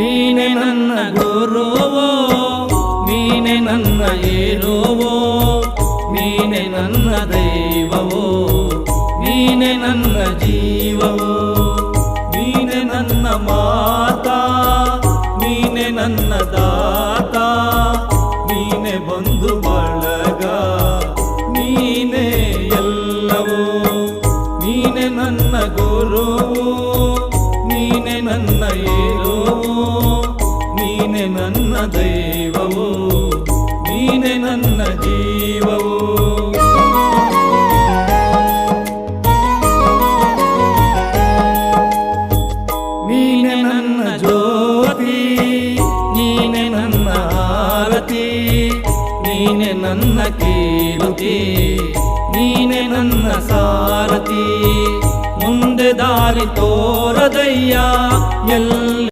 ನೀನೆ ನನ್ನ ಗುರುವೋ, ನೀನೆ ನನ್ನ ಏರುವೋ, ನೀನೆ ನನ್ನ ದೈವವೋ, ನೀನೆ ನನ್ನ ಜೀವವೋ, ನೀನೆ ನನ್ನ ಮಾತಾ, ನೀನೆ ನನ್ನ ದಾತ, ನೀನೆ ಬಂಧು ಬಳಗ, ನೀನೆ ಎಲ್ಲವೋ, ನೀನೆ ನನ್ನ ಗುರುವು, ನೀನೆ ನನ್ನ ಏರುವೋ, ನೀನೆ ನನ್ನ ದೈವವೋ, ನೀನೆ ನನ್ನ ಜೀವವೋ. ನೀನೆ ನನ್ನ ಜ್ಯೋತಿ, ನೀನೆ ನನ್ನ ಆರತಿ, ನೀನೆ ನನ್ನ ಕೀರ್ತಿ, ನೀನೆ ನನ್ನ ಸಾರಥಿ, ಮುಂದೆ ದಾರಿ ತೋರದಯ್ಯ ಎಲ್ಲಿ